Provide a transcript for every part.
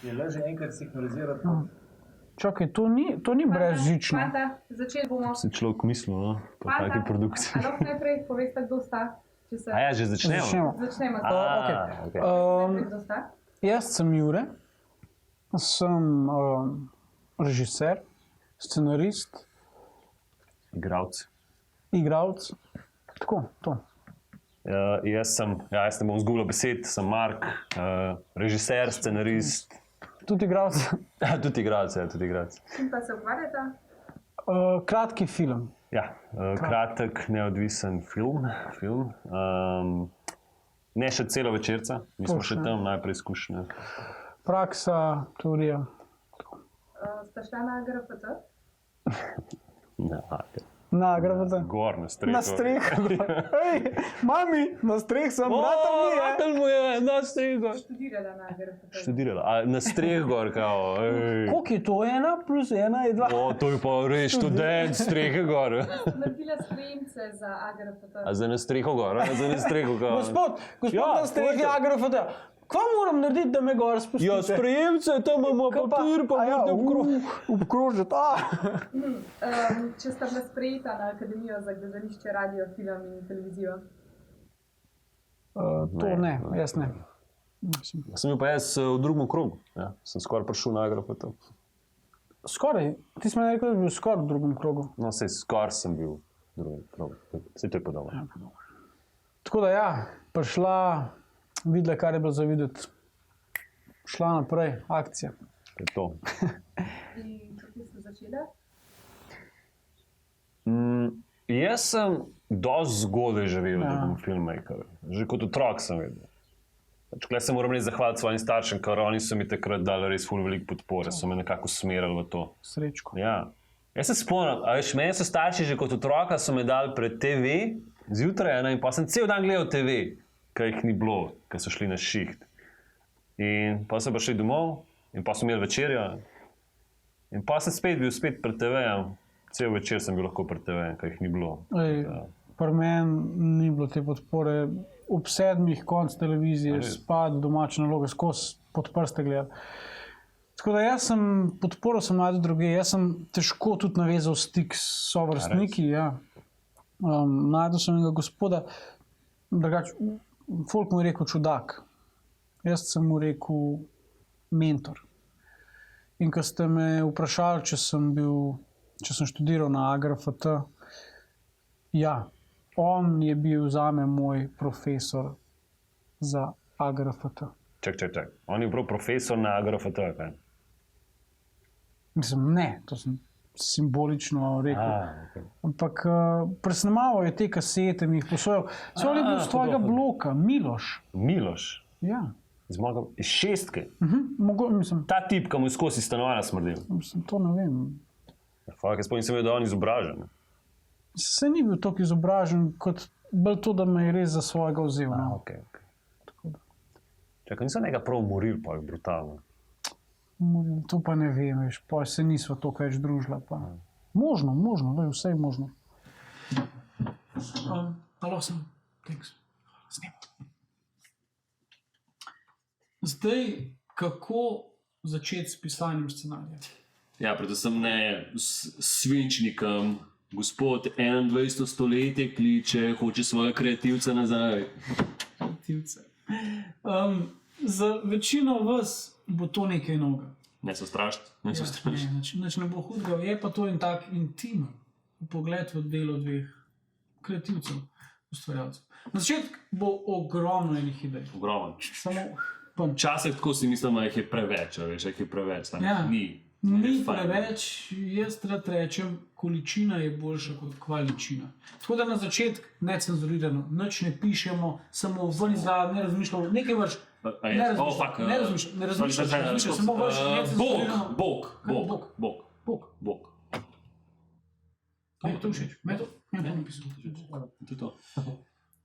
Je le že enkrat sinhronizirati. Čakaj, to ni brezžično. Začeli bomo. Si človek mislil, no? Po taki produkciji. Lahko najprej poveste, kdo sta? A ja, že začnemo? Začnemo. Okay. Kdo sta? Jaz sem Jure, sem režiser, scenarist, igralec. Tako, to. Jaz ne bom zgubil besed, sem Mark, režiser, scenarist. Tudi igralec. Tudi igralec, ja, tudi igralec. Čim pa se ukvarjata? Kratki film. Ja, kratek, neodvisen film. Ne še celo večerca, mi smo še tam najprej izkušnje. Praksa, teorija. Ste šla na GRFT? Ne, Na GRFT? Gor, na streho. Na streho. Ej, mami, na streho sem, Bratel mu je, na streho. Študirala na GRFT? Študirala, a na streho gor, kao. Koliko je to? 1 plus 1 je 2. To je pa res študent, strehe gor. Naredila sprejemce za AGRFT. A za na streho gor, a za na streho kao. Gospod, na streho je AGRFT. Kva moram narediti, da me gor spustite? Ja, sprejemce, tam imamo papir, pa morate obkrožiti. Če sta bila sprejeta na Akademijo za gledališče, radio, film in televizijo? To ne, jaz ne. Sem bil pa jaz v drugem krogu. Ja, sem skoraj prišel na AGRFT. Skoraj? Ti si mi rekel, da bi bil skoraj v drugem krogu. No, skoraj sem bil v drugem krogu. Vse to je podobno. Tako da ja, prišla, videla, kar je bilo za videti. Šla naprej, akcija. To je to. In kako ste začeli? Jaz sem dosti zgodaj živel, da bom filmmaker. Že kot otrok sem vedel. Tukaj se moram res zahvaliti svojim staršem, ker oni so mi takrat dali res ful veliko podpore, so me nekako usmerili v to. Srečko. Ja. Jaz se spomnim, a veš, meni so starši že kot otroka so me dali pred TV zjutraj, in pa sem cel dan gledal TV, ker jih ni bilo, ker so šli na šiht. In pa so prišli domov, in pa so imeli večerjo. In pa sem bil spet pred TV-jem. Cel večer sem bil lahko pred TV-jem, ker jih ni bilo. Pri meni ni bilo te podpore. Ob 7 konc televizije, spad, domače naloge, skozi pod prste gledati. Tako da jaz sem, podporo sem najdel druge. Jaz sem težko tudi navezal stik s sovrstniki. Ja. Najdel sem enega gospoda, drugač, folk mu je rekel čudak. Jaz sem mu rekel mentor. In ko ste me vprašali, če sem študiral na AGRFT, ja, on je bil zame moj profesor za AGRFT. Čak. On je bil profesor na AGRFT, kaj? Mislim, ne, to sem simbolično rekel. Okay. Ampak presnemaval je te kasete, mi jih posojal. On je bil z tvojega bloka, Miloš. Miloš? Ja. Iz Šestke? Mislim. Ta tip, ki mu je skozi stanovanja smrdil? Mislim, to ne vem. Jaz spomnim se, da je on izobražen. Se ni bil toliko izobražen, kot bolj to, da me je res za svojega vzel. Okay. Čakaj, niso nekaj prav umorili, pa je brutalno. To pa ne vem, veš, pa se nisva toliko več družila. Pa. Možno, vse je možno. Halo, sem. Thanks. Snim. Zdaj, kako začeti s pisanjem scenarija? Ja, predvsem ne s svinčnikom. Gospod 21. stoletje kliče, hoče svoje kreativce nazaj. Kreativce. Za večino vas bo to nekaj novega. Ne so strašni. Nič ne bo hudega, je pa to en tak intimen pogled v delo dveh kreativcev, ustvarjalcev. Na začetku bo ogromno enih idej. Ogromno. Včasih tako si mislim, da jih je preveč, veš, jih je preveč. Ni preveč, jaz rad rečem, količina je boljša kot kvaličina. Tako da na začetku necenzurirano, nič ne pišemo, samo ven izgleda, ne razmišljamo, nekaj vrš. Ne razmišljamo, samo vrš necenzurirano. Bog. To všeč, me to napisal.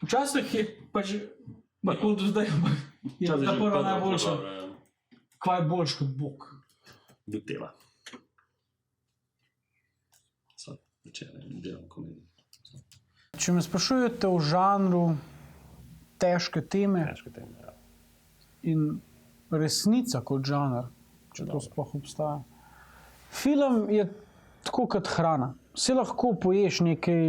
Včasih je pa že, tako do zdaj, je ta prva najboljša. Kva je boljš kot Bog? Dutela. Delam komedijo. Če me sprašujete o žanru težke teme, ja. In resnica kot žanr, če to sploh obstaja. Film je tako kot hrana. Si lahko poješ nekaj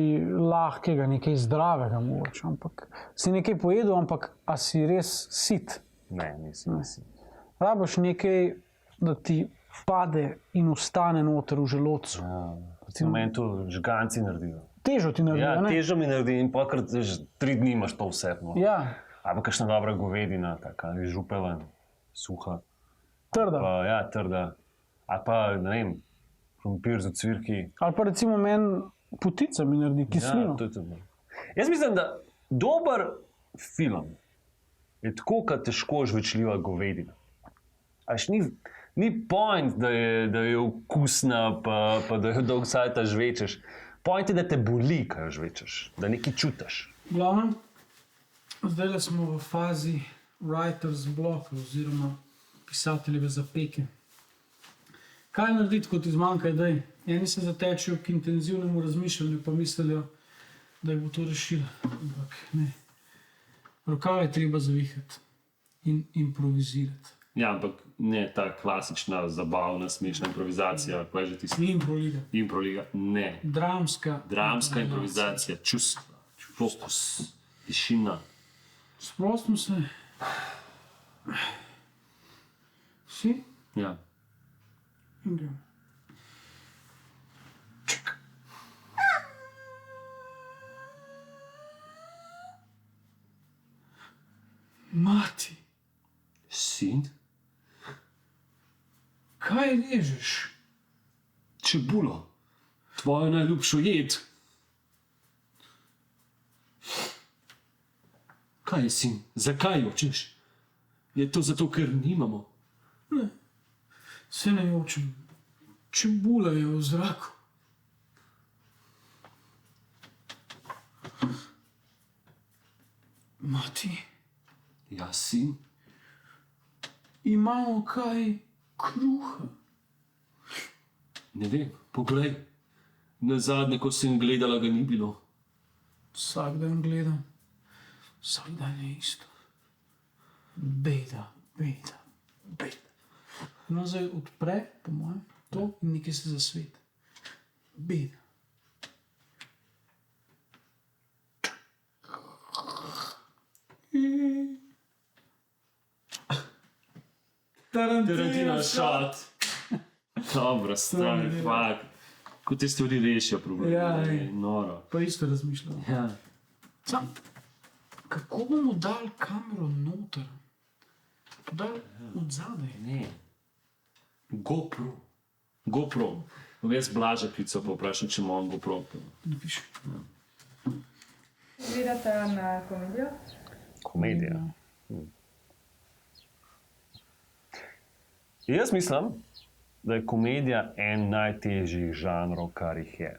lahkega, nekaj zdravega, mogoče, ampak si nekaj pojedel, ampak a si res sit? Ne, nisem. Rabiš nekaj, da ti pade in ostane noter v želodcu. Recimo meni to žganci naredijo. Težo ti naredi, Ja, ne? težo mi naredi in pokrat 3 dni imaš to vse. No. Ja, Ali pa kakšna dobra govedina, taka župela, suha. trda. Ja, trda. Ali pa, ne vem, krompir z ocvirki. Ali pa recimo meni potica mi naredi kislino. Ja, to je tudi. Jaz mislim, da dober film je tako, kot težko žvečljiva govedina. Ni point, da je okusna, pa da jo dolgo sajta žvečeš. Point je, da te boli, kaj jo žvečeš, da nekaj čutiš. Glavno, zdaj smo v fazi writer's block oziroma pisateljeve zapeke. Kaj narediti, ko ti zmanjka idej? Eni se zatečejo k intenzivnemu razmišljanju, pa mislijo, da jih bo to rešilo. Ampak ne. Rokave treba zavihati in improvizirati. Ja, ampak ne ta klasična, zabavna, smešna improvizacija, kaj že tisti. Improliga. Improliga, ne. Dramska improvizacija, čustva, fokus, tišina. Sprostimo se. Si? Ja. In gremo. Mati, Sin, kaj režeš? čebulo, tvojo najljubšo jed. Kaj je, sin? Zakaj jočeš? Je to zato, ker nimamo? Se ne jočem. Čebula je v zraku. Mati, Ja, sin, imamo kaj kruha? ne vem, poglej. Na zadnje, ko sem gledala, ga ni bilo. Vsak dan gledam, vsak dan je isto. Beda, beda, beda. No, zdaj odpre, po mojem, to in nekaj se zasveti. Beda. Tarantino šat. Dobro, stari, fakt. Ko te stvari rešijo problem. Ja, Noro. Pa isto razmišljam. Ja. Sam, kako bomo dali kamero noter? Dali od zadaj. Ne. GoPro. GoPro. Jaz Blaža klical pa vprašam, če imam GoPro. Napiši. Gledate na komedijo? Komedija. Jaz mislim, da je komedija en najtežjih žanrov, kar jih je.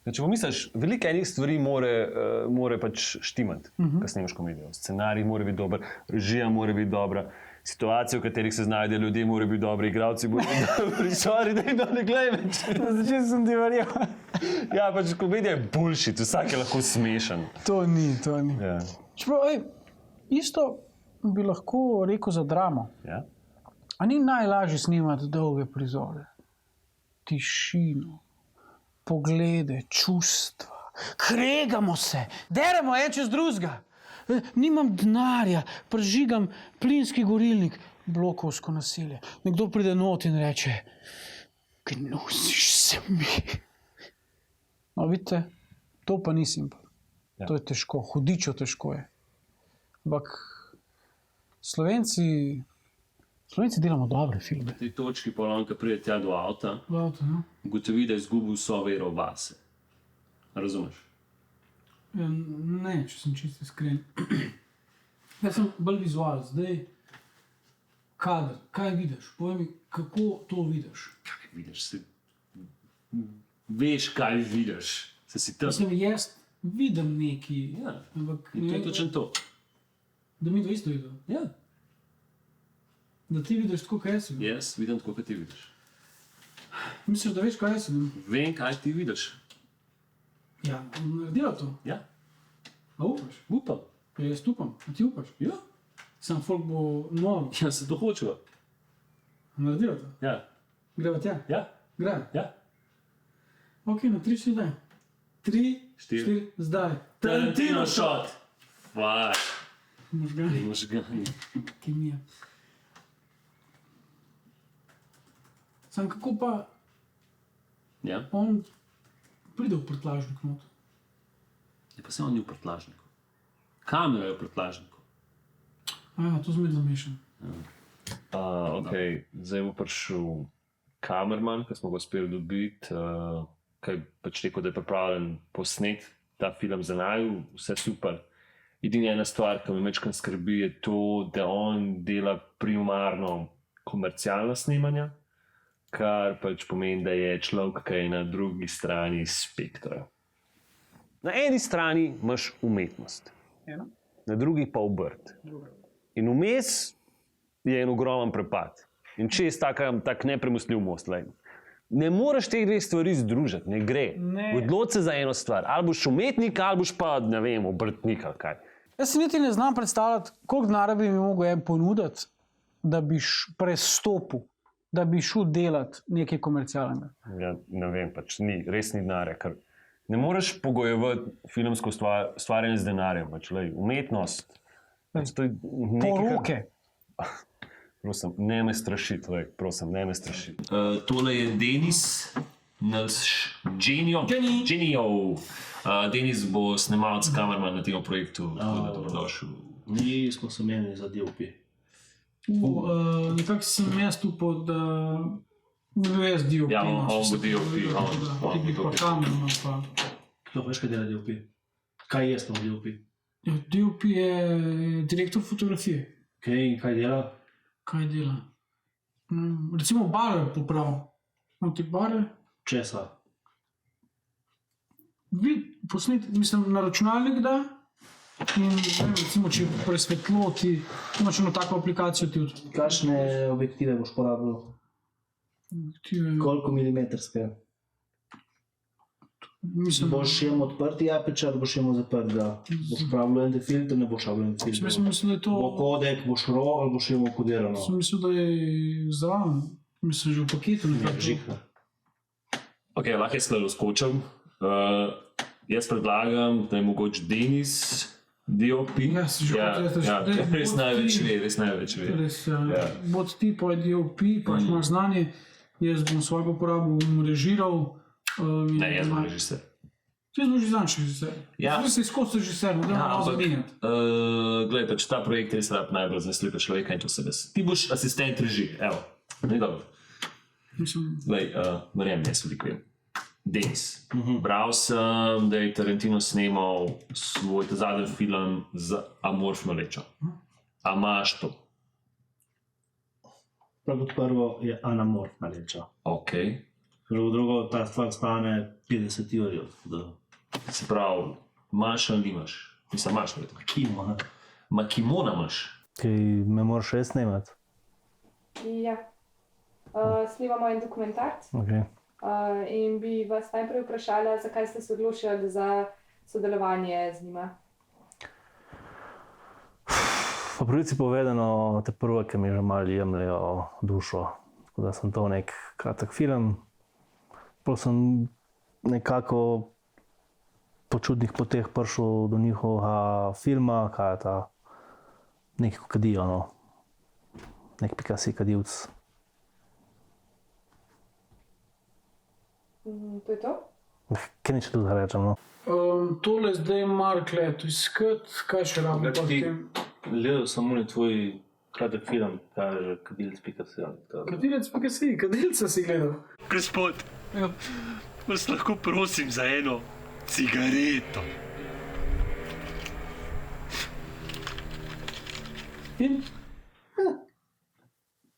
Če pomisliš, veliko enih stvari more pač štimati, ko snemaš komedijo. Scenarij mora biti dober, režija mora biti dobra, situacije, v katerih se znajdejo ljudje, mora biti dobri, igralci morajo biti dobri, sorry, da jih ne gledam. Na začetku sem ti verjel. Ja, pač komedija je bullshit, vsak je lahko smešen. To ni. Ja. Čeprav, isto bi lahko rekel za dramo. Ja? A ni najlažje snemati dolge prizore? Tišino, poglede, čustva. Kregamo se, deremo en čez drugega. Nimam denarja, prežigam plinski gorilnik, blokovsko nasilje. Nekdo pride not in reče, gnusiš se mi. No, vidite, to pa ni simpel. Ja. To je težko, hudičo težko je. Ampak Slovenci delamo dobre filme. V tej točki polanka pride tja do avta, Avto, no? ugotovi, da je izgubil vso vero vase. Razumeš? Ja, ne, če sem čisto iskren. Jaz sem bolj vizualen, zdaj kader, kaj vidiš? Povej mi, kako to vidiš? Kaj vidiš? Veš, kaj vidiš. Se si tam. Mislim, jaz vidim nekaj, Ja, ampak in to je točno to. da mi to isto vidim. Ja, Da ti vidiš tako, kaj jaz vidim. jaz vidim tako, kot ti vidiš. Misliš, da veš, kaj jaz vidim? Vem, kaj ti vidiš. Ja, bom naredila to. Ja, A upaš? upam. Pa jaz upam, a ti upaš? Ja, Sam folk bo noro. ja se to hočeva. Naredijo to. Ja. Greva tja. Ja. Greva. Ja. Ok, na 3, 4 zdaj. 3, 4, zdaj. Tarantino shot. Vaj. Možgani, Možgani. kemija. Sam kako pa Ja. on pride v prtljažnik not? Je pa se on ni v prtljažniku. Kamera je v prtljažniku. Ja, to zmed zamešam. Okay. Zdaj bo prišel kamerman, ki smo ga uspeli dobiti, ki je pač rekel, da je pripravljen posnet ta film za naju, vse super. Edina ena stvar, ki me večkrat skrbi, je to, da on dela primarno komercialna snemanja, kar pač pomeni, da je človek, ki je na drugi strani spektra. Na eni strani imaš umetnost, Eno? na drugi pa obrt. In vmes je en ogromen prepad. In čez tak nepremostljiv most. Lej. Ne moreš teh dveh stvari združiti, ne gre. Ne. Odloči se za eno stvar. Ali boš umetnik, ali boš pa, ne vem, obrtnik ali kaj. Jaz si niti ne znam predstavljati, koliko denarja bi mi mogel en ponuditi, da bi prestopil, da bi šel delati nekaj komercialnega. Ja, ne vem, pač res ni denarja. Ker ne moreš pogojevati filmsko ustvarjanje z denarjem. Pač, lej, umetnost. Pač to je nekaj, Poroke. Prosim, ne me strašiti, prosim, ne me strašiti. Tole je Denis, naš Genio. Denis bo snemalec, kamerman na tem projektu, tako da dobrodošel. Mi smo se menili za DOP. Nekako sem jaz tu pod DOP. Ja, on bo DOP, on Ti bi bo pa DOP. kamerman pa. Kdo veš, kaj dela DOP? Kaj je s tem DOP? DOP je direktor fotografije. Kaj dela? Kaj dela? Recimo bare poprav. On ti bare, Česa? posnet, mislim, na računalnik da in ne vem, recimo, če presvetlo ti, imaš eno tako aplikacijo ti Kakšne objektive boš porabil? Koliko milimetrske? Mislim, Boš imel odprti aperture ali boš imel zaprt ga? Boš uporabljal en filter, ne boš uporabljal en filter? mislim, da je to... Bo kodek, boš RAW ali boš imel kodirano? Sem mislil, da je zraven, mislim, že v paketu nekako. Žika. Ok, lahko jaz tukaj skočim. Jaz predlagam, da je mogoče Denis DOP. Ja, si že hotel, res največ ve, res največ ve. Res, ja. Bod ti pa je DOP, pač imaš znanje, jaz bom svojega uporabil, bom režiral. Ne, jaz bom režiser. Ti smo že zanjši režiser. Ja. Zdaj se izkosti režiser, da malo zamenjati. Glej, pač ta projekt res rab najbolj zanesljivega človeka in to se res. Ti boš asistent režij, evo. Ne, dobro. Mislim, Glej, verjam, jaz veliko vem. Denis. Bral sem, da je Tarantino snemal svoj zadnji film z amorfno lečo. A imaš to? Prav kot prvo je anamorfna leča. Ok. Drugo, ta stvar stane 50 jurjev. Se pravi, imaš ali nimaš? Mislim, imaš verjetno. Kimo, Ma kimona imaš? Ki me moraš res snemati. Ja. Snemamo en dokumentarc Okay. in bi vas najprej vprašala, zakaj ste se odločili za sodelovanje z njima. Po pravici povedano, te prve, ki mi že malo jemljajo dušo. Tako da sem to nek kratek film. Prav sem nekako po čudnih poteh prišel do njihovega filma, kaj je ta nek kadijo, no. Nek Picasso kadilc. To je to? Kaj nič tu rečem, no. tole zdaj Mark leto iskati, kaj še rabim pa v tem. Gledal sem oni tvoj kratek film, kaže kadilc.si. Kadilca si gledal. Gospod, Ja. vas lahko prosim za eno cigareto. In?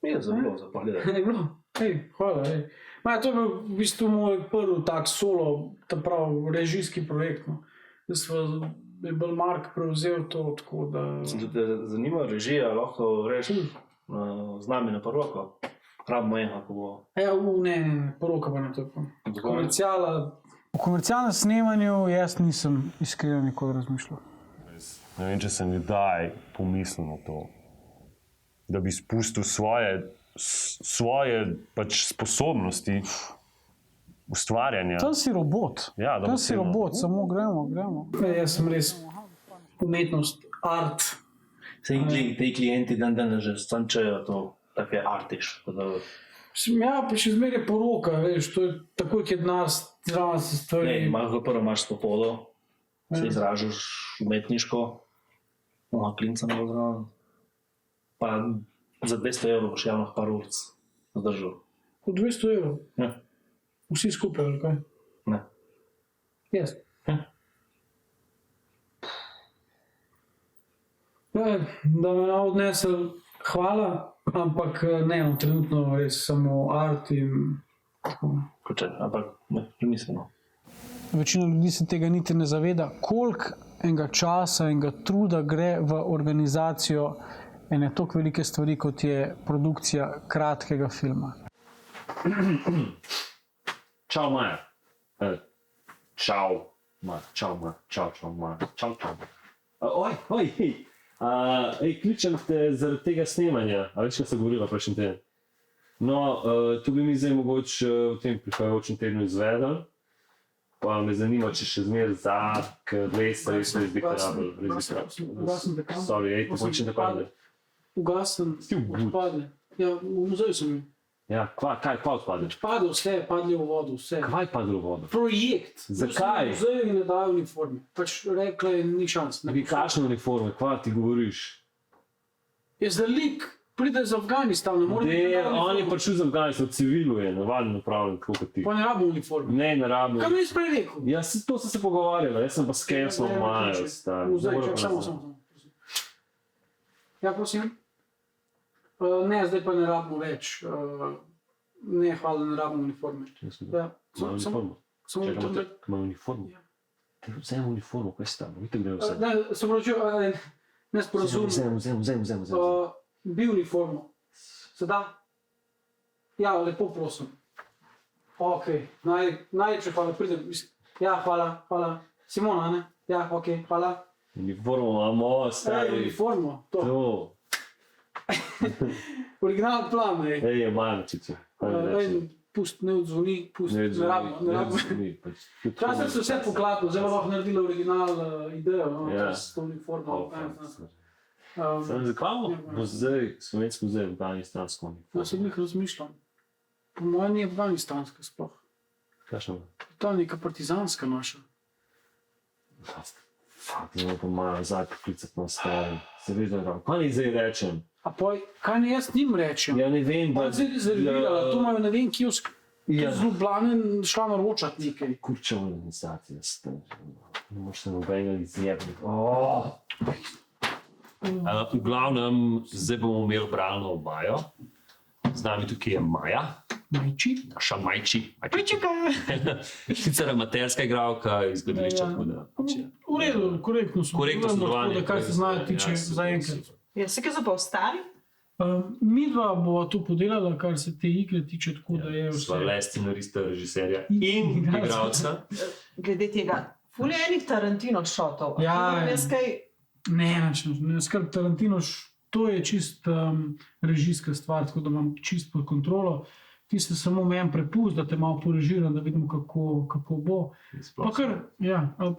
Je zelo za pogledati. Je bilo. Hvala. Ma, to je bil v bistvu moj prvi tak solo, ta prav režijski projekt. No. Jaz je bil Mark prevzel to, tako da... Če te zanima režija, lahko reči z nami na poroko. Rabimo enega, ko bo... Ne, poroka pa ne tako. Komercijala. O komercialnem snemanju jaz nisem iskreno nikoli razmišljal. Ne vem, če sem kdaj pomislil na to, da bi spustil svoje pač sposobnosti ustvarjanja. Tam si robot. Ja, Tam si robot, samo gremo. Jaz sem res umetnost, art. Ti klienti dan že stančajo to, take artiš. Ja, pa še zmeraj poroka, veš, to je tako, ki je denar, zraven se stvari. Prvo imaš spopolo, se izražaš umetniško, klinca malo zraven. Pa za 200 € boš javno par urc zdržal. Po 200 €? Ja. Vsi skupaj, ali kaj? Ne. Jaz. Ja. Da me odnesel, hvala, ampak ne, trenutno res samo art in tako. Ampak ne, mislimo. Večina ljudi se tega niti ne zaveda, koliko enega časa, enega truda gre v organizacijo ene tako velike stvari, kot je produkcija kratkega filma. Čau, Maja. Čau, Maja. Oj, kličem te zaradi tega snemanja. A veš, kaj sem govorila prejšnji teden? No, tu bi mi zdaj mogoče v tem prihajajočem tednu izvedel. Pa me zanima, če še zmeraj zadk 200 res bi kar rabil. Ugasen dekam. Sorry, te počem te padne. Ugasen, odpadne. Ja, v muzeju sem bil. Ja, kaj odpadne? Padlo vse, padli v vodo, vse. Kaj padlo v vodo? Projekt. Zakaj? V muzeju mi ne dajo uniforme. Pač rekla je, ni šans. Vi kakšne uniforme, kva ti govoriš? Je za lik, pride iz Afganistana, ne more biti On je prišel z Afganistan, v civilu je, navaden upravljen, tako kot ti. Pa ne rabo uniforme. Ne rabim. Kaj mi nisi prej rekel? Ja, to sem se pogovarjala, jaz sem pa skepsno Majo. Muzej, samo. Ja, prosim. Ne, zdaj pa ne rabimo več. Ne, hvala, ne rabimo uniforme. Ja, Imam uniformo. samo Čakaj, imam uniformo. Ja. Te vzem uniformo, kaj sta? Vidite, gre vse. Ne, se pravi, ne sporazum. Vzem. Bi uniformo. Se da? Ja, lepo prosim. Ok, najlepše hvala, pridem. Ja, hvala. Simona, ne? Ja, ok, hvala. Uniformo imamo, stari. Uniformo, to. To. Original plan, ej. Ej, Majočiče. Pust, ne odzvoni, ne rabimo. Včasih se vse poklapilo, zdaj lahko naredila original idejo, s to uniformo. Zakaj bo zdaj slovensko muzej v afganistansko uniformo? Jaz sem jih razmišljal. Po mojem ni afganistanska sploh. Kakšno? Ta neka partizanska naša. Zdaj pa Majo zadnji poklicati na stari. Se veš, da kaj ni zdaj rečem? A poj, kaj ne jaz njim rečem? Ja, ne vem, Pa zdaj rezervirala, to imajo ne vem kiosk. Ja. Z Ljubljane šla naročati nekaj. Kurčeva organizacija s tem. Ne moš se nobenega izjebiti. V glavnem, zdaj bomo imeli bralno obajo. Z nami tukaj je Maja. Majči? Naša Majči. Sicer amaterska igralka iz gledališča. V redu, korektno so. Korektno sodelovanje. Kar se znajo tiče zaenkrat. Ja, se kaj za pa ostali? Midva bova to podelala, kar se te igre tiče, tako da je vse. Sva le scenarista, režiserja in igralca. Glede tega, ful je enih Tarantino šotov. Ja, ne, skrb Tarantino, to je čist režijska stvar, tako da imam čist pod kontrolo. Ti se samo meni prepust, da te malo porežiram, da vidimo, kako bo. Pa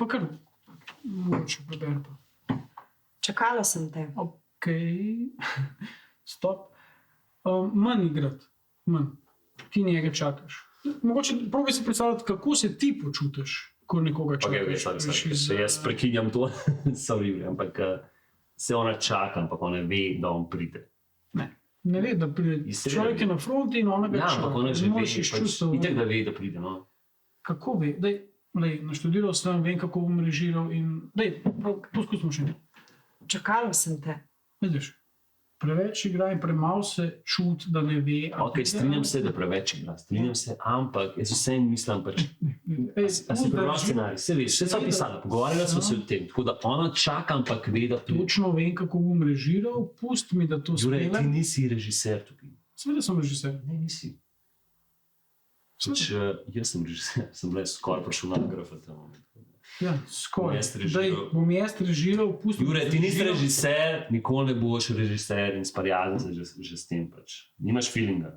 kar, mogoče preberpa. Čakala sem te. Ok, stop. Manj igrati, manj. Ti njega čakaš. Mogoče probi si predstavljati, kako se ti počutiš, ko nekoga čakaš. Jaz prekinjam to, ampak se ona čaka, ampak ona ve, da on pride. Ne ve, da pride. Človek je na fronti in ona ga čaka. Ja, ampak ona že ve, itek da ve, da pride. Kako ve? Naštudiral sem, vem, kako bom režiral in poskusimo še. Čakala sem te. Vidiš, preveč igra in premalo se čuti, da ne ve. Ok, strinjam se, da preveč igra, ampak jaz vsem mislim, a si prebral scenarij, se veš, vse so pisali, pogovarjali smo se o tem, tako da ona čaka, ampak ve, da pride. Točno vem, kako bom režiral, pusti mi, da to spelem. Jure, ti nisi režiser tukaj. Seveda sem režiser. Ne, nisi. Jaz sem režiser, sem le skoraj prišel na grafat. Ja, skoro. Jaz režiral. Bom jaz režiral, pustil. Jure, ti nisi režiser, nikoli ne boš režiser in sparjazen se že s tem pač. Nimaš feelinga.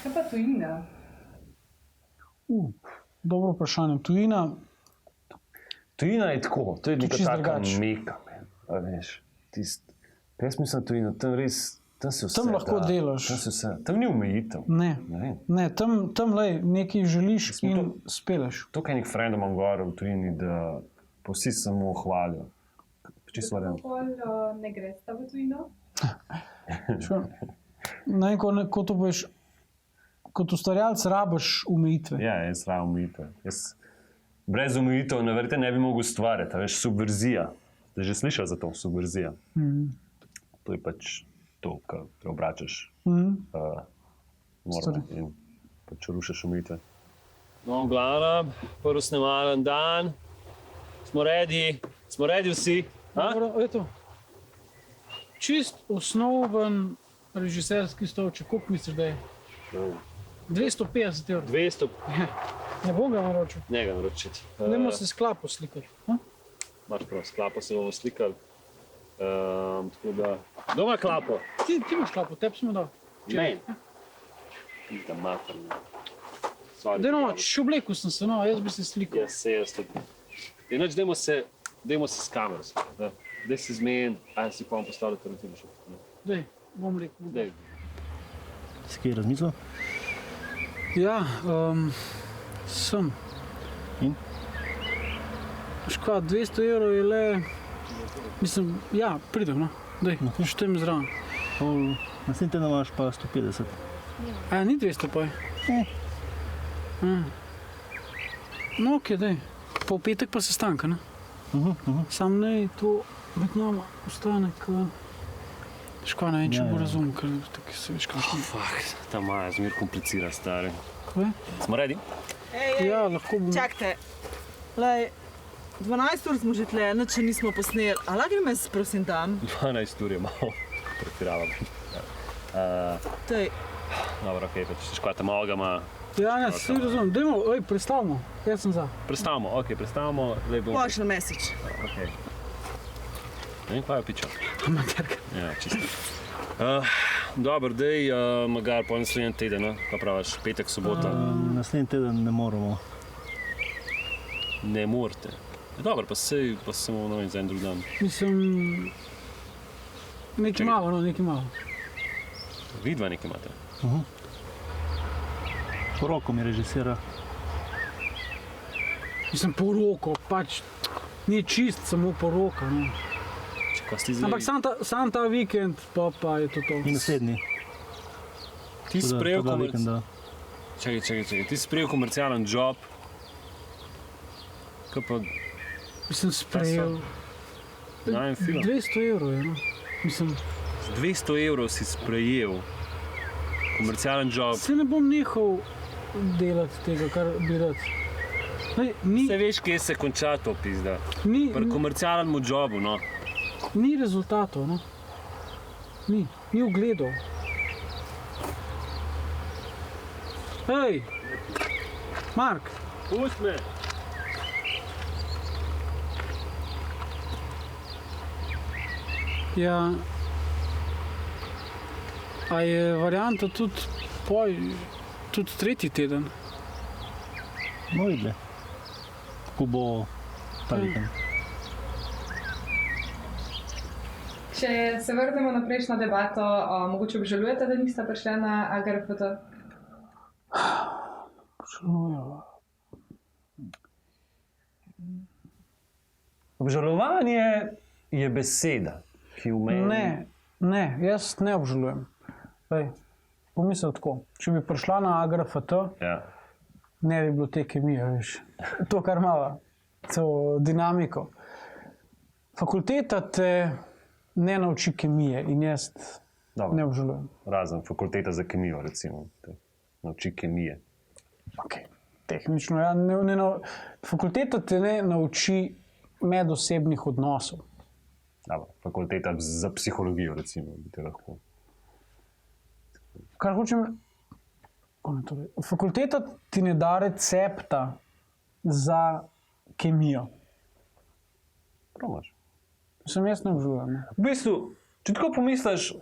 Kaj pa tujina? Dobro vprašanje. Tujina je tako, to je neka čisto taka drugače. meka, a veš. Jaz mislim, da tujina, tam res, tam se vse Tam lahko da, delaš. Tam se vse, tam ni omejitev. Ne, Ne vem. ne, tam lej, nekaj želiš Smo in to- speleš. Tukaj enih frendov imam gore v tujini, da pa vsi samo hvalijo. Čisto verjamem. Pol ne greš v tujino? Ne, ko to boš, kot ustvarjalec rabiš omejitve. Ja, jaz rabim omejitve. Brez omejitev ne bi mogel ustvarjati, a veš, subverzija. Ste že slišali za to, subverzija? To je pač to, kar preobračaš norme in pač rušiš omejitve. No, glavno, prvi snemalen dan, smo redi vsi. Dobro, eto. Čist osnoven režiserski stolček, koliko misliš, da je? 250 evrov. 200, Ne bom ga naročil. ne ga naročiti. Dajmo se sklapo slikati. Imaš prav, sklapo se bomo slikali. Tako da, doma klapo. Ti imaš sklapo, tebi smo dal. Meni. Da materno. Dajmo, šubleku sem se, no, jaz bi se slikal. Jaz tudi. Inač, dajmo se s kamero. Daj se zmeni, a si pa vam postavljal Tarantino še. Daj, bom rekel. Daj. Si kaj razmislil? Ja, sem. In? Veš kaj, 200 evrov je le, mislim, ja, pridem, no. Daj, štem zraven. Naslednji teden imaš pa 150. A, ni 200 pa je? No, ok, daj. Pa v petek pa sestanka, ne? Sam ne, to med nama ostane, veš kaj, ne vem, če bo razumel, ker tako se veš kakšno. Fuck, ta Maja zmer komplicira, stari. Kaj? Smo redi? Ja, lahko bom. Čakajte, lej, 12 ur smo že tle, nič še nismo posneli. A lahko gremo jaz, prosim, tam? 12 ur je malo, pretiravam. Tej, Dobro, ok, pač škvata malga ima. Ja, ne, se razumem. Dajmo, predstavimo, jaz sem za. Predstavimo, zdaj bomo. pošlji message. Ok. Ne vem, kaj je piča. Amaterka. Ja, čisto. Dobro, dej, Magar, po naslednji teden, no? Kaj praviš, petek, sobota? Naslednji teden ne moremo. Ne morete. Dobro, pa se bomo za en drug dan. Mislim, nekaj malo, no, nekaj malo. Vidva nekaj imate. Poroko mi režisira. Mislim, poroko, pač ni čist samo poroka, no. Kaj si zdaj? Ampak sam ta vikend, pa je to. In naslednji. Ti si sprejel vikenda. Čakaj, ti si sprejel komercialen job. Kaj pa Mislim, sprejel. na en film? 200 evrov je, no. Mislim, Z 200 evrov si sprejel komercialen job. se ne bom nehal delati tega, kar bi rad. Lej, Vse veš, kje se konča to pizda. ni, Pri komercialnem jobu, no. ni rezultatov, no. Ni ugledov. Hej, Mark, Pusti me! ja, a je varianta tudi tretji teden? No, vidle. Kako bo ta vikend. Če se vrnemo na prejšnjo debato, mogoče obžalujete, da niste prišli na AGRFT? Obžalovanje je beseda, ki v meni... Ne, jaz ne obžalujem. Pomisel tako, če bi prišla na AGRFT, Ja. ne bi bilo te kemije, veš. To, kar ima, to dinamiko. Fakulteta te ne nauči kemije in jaz Dobro. ne obžalujem. Razen fakulteta za kemijo, recimo. Te nauči kemije. Okay. Tehnično, ja, fakulteta te ne nauči medosebnih odnosov. Dobro, fakulteta za psihologijo, recimo, bi te lahko. Kar hočem, fakulteta ti ne da recepta za kemijo. Promaš. Sem jaz ne obžalujem. Ne. V bistvu, če tako pomisliš,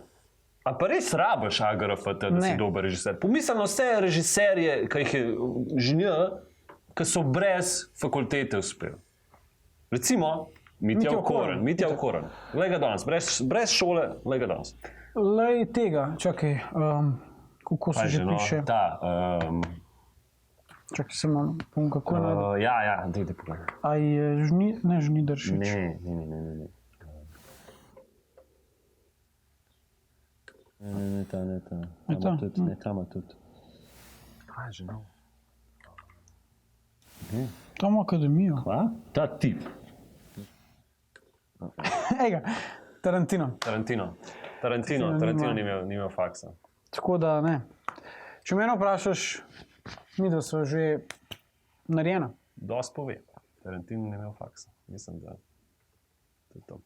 a pa res rabiš AGRFT, da si Ne. dober režiser. Pomisli na vse režiserje, ki jih je ženja, ki so brez fakultete uspeli. Recimo, Mitja Okoren. Glej ga danes, brez šole, glej ga danes. Lej tega, čakaj, kako se že piše. Čakaj, se imam, kako je. Ja, dajte pogledaj. A je Žnidaršič? Ne. Ne, ta. Je ta? Ne, tam ima tudi. Kaj je že nov? Tam akademijo. Kva? Ta tip. Ega, Tarantino. Tarantino ni imel faksa. Tako da ne. Če mene vprašaš, mi da so že narejena. Dost pove. Tarantino ni imel faksa. Mislim, da to je to.